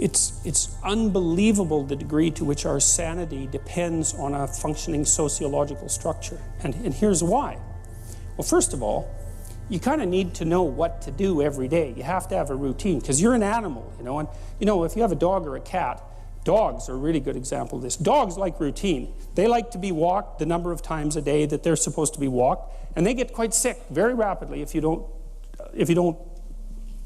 It's unbelievable the degree to which our sanity depends on a functioning sociological structure. And here's why. Well, first of all, you kind of need to know what to do every day. You have to have a routine, because you're an animal, you know. And, you know, if you have a dog or a cat, dogs are a really good example of this. Dogs like routine. They like to be walked the number of times a day that they're supposed to be walked, and they get quite sick very rapidly if you don't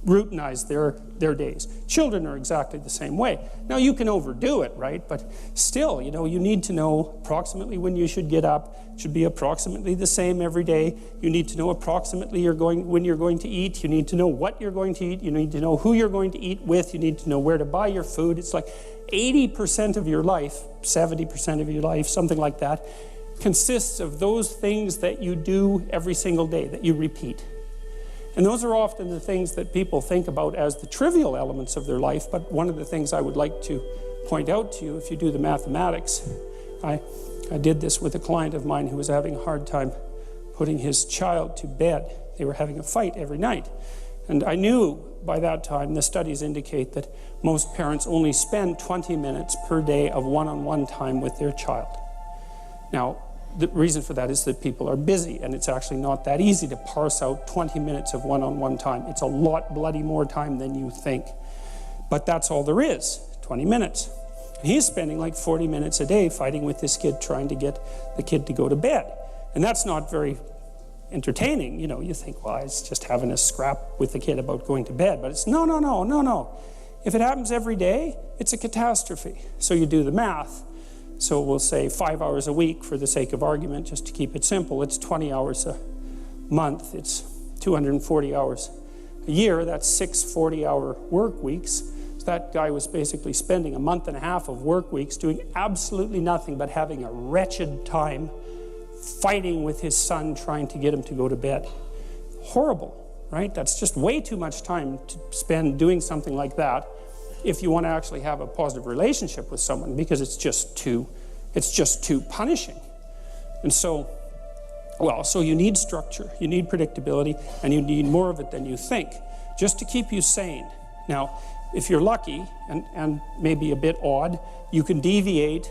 routinize their days. Children are exactly the same way. Now, you can overdo it, right? But still, you know, you need to know approximately when you should get up. It should be approximately the same every day. You need to know approximately when you're going to eat. You need to know what you're going to eat. You need to know who you're going to eat with. You need to know where to buy your food. It's like 80% of your life, 70% of your life, something like that, consists of those things that you do every single day, that you repeat. And those are often the things that people think about as the trivial elements of their life, but one of the things I would like to point out to you, if you do the mathematics, I did this with a client of mine who was having a hard time putting his child to bed. They were having a fight every night. And I knew by that time, the studies indicate that most parents only spend 20 minutes per day of one-on-one time with their child. Now, the reason for that is that people are busy, and it's actually not that easy to parse out 20 minutes of one-on-one time. It's a lot bloody more time than you think. But that's all there is, 20 minutes. And he's spending like 40 minutes a day fighting with this kid, trying to get the kid to go to bed. And that's not very entertaining. You know, you think, well, it's just having a scrap with the kid about going to bed. But it's no. If it happens every day, it's a catastrophe. So you do the math. So we'll say 5 hours a week for the sake of argument, just to keep it simple. It's 20 hours a month. It's 240 hours a year. That's 6 40-hour work weeks. So that guy was basically spending a month and a half of work weeks doing absolutely nothing but having a wretched time fighting with his son, trying to get him to go to bed. Horrible, right? That's just way too much time to spend doing something like that if you want to actually have a positive relationship with someone, because it's just too punishing. And so, so you need structure, you need predictability, and you need more of it than you think, just to keep you sane. Now, if you're lucky, and maybe a bit odd, you can deviate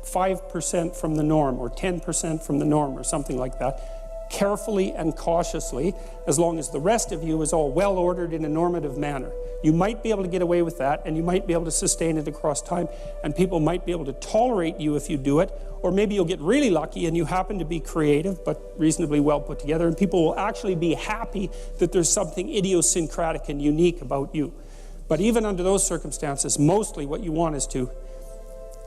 5% from the norm, or 10% from the norm, or something like that, carefully and cautiously, as long as the rest of you is all well ordered in a normative manner. You might be able to get away with that, and you might be able to sustain it across time, and people might be able to tolerate you if you do it, or maybe you'll get really lucky and you happen to be creative but reasonably well put together, and people will actually be happy that there's something idiosyncratic and unique about you. But even under those circumstances, mostly what you want is to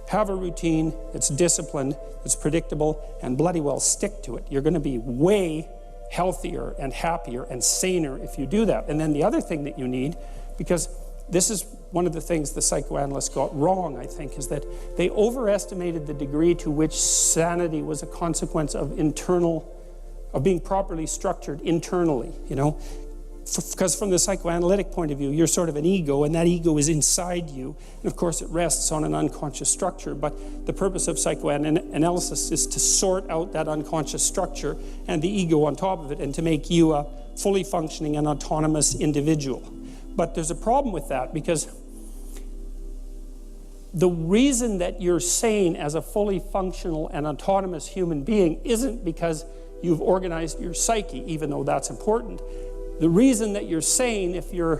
have a routine that's disciplined, that's predictable, and bloody well stick to it. You're going to be way healthier and happier and saner if you do that. And then the other thing that you need, because this is one of the things the psychoanalysts got wrong, I think, is that they overestimated the degree to which sanity was a consequence of being properly structured internally, you know. Because from the psychoanalytic point of view, you're sort of an ego, and that ego is inside you. And of course, it rests on an unconscious structure. But the purpose of psychoanalysis is to sort out that unconscious structure and the ego on top of it, and to make you a fully functioning and autonomous individual. But there's a problem with that, because the reason that you're sane as a fully functional and autonomous human being isn't because you've organized your psyche, even though that's important. The reason that you're sane, if you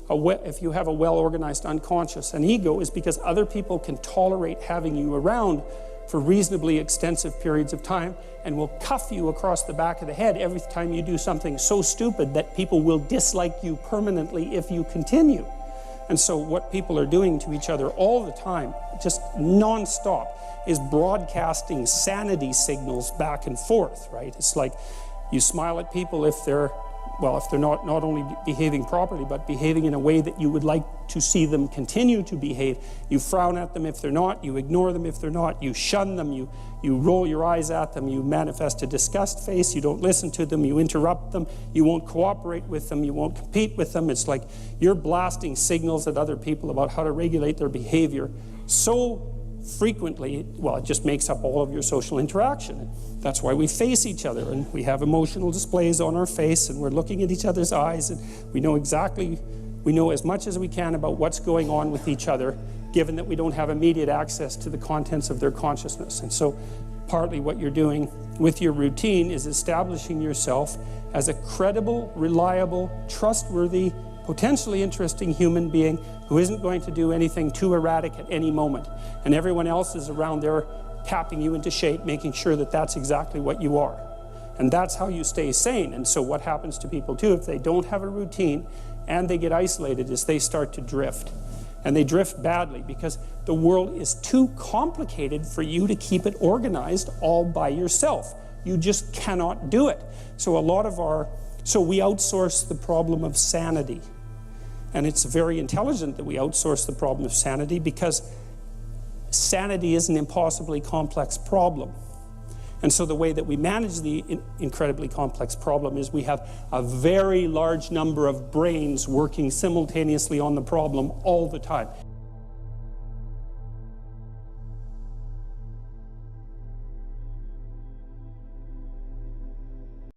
have a well-organized unconscious and ego, is because other people can tolerate having you around for reasonably extensive periods of time, and will cuff you across the back of the head every time you do something so stupid that people will dislike you permanently if you continue. And so what people are doing to each other all the time, just non-stop, is broadcasting sanity signals back and forth, right? It's like you smile at people if they're not only behaving properly, but behaving in a way that you would like to see them continue to behave. You frown at them if they're not, you ignore them if they're not, you shun them, you roll your eyes at them, you manifest a disgust face, you don't listen to them, you interrupt them, you won't cooperate with them, you won't compete with them. It's like you're blasting signals at other people about how to regulate their behavior so frequently, well, it just makes up all of your social interaction. That's why we face each other, and we have emotional displays on our face, and we're looking at each other's eyes, and we know exactly We know as much as we can about what's going on with each other, given that we don't have immediate access to the contents of their consciousness. And so partly what you're doing with your routine is establishing yourself as a credible, reliable, trustworthy, potentially interesting human being who isn't going to do anything too erratic at any moment. And everyone else is around there tapping you into shape, making sure that that's exactly what you are. And that's how you stay sane. And so what happens to people too, if they don't have a routine and they get isolated, is they start to drift. And they drift badly because the world is too complicated for you to keep it organized all by yourself. You just cannot do it. So we outsource the problem of sanity. And it's very intelligent that we outsource the problem of sanity, because sanity is an impossibly complex problem. And so the way that we manage the incredibly complex problem is we have a very large number of brains working simultaneously on the problem all the time.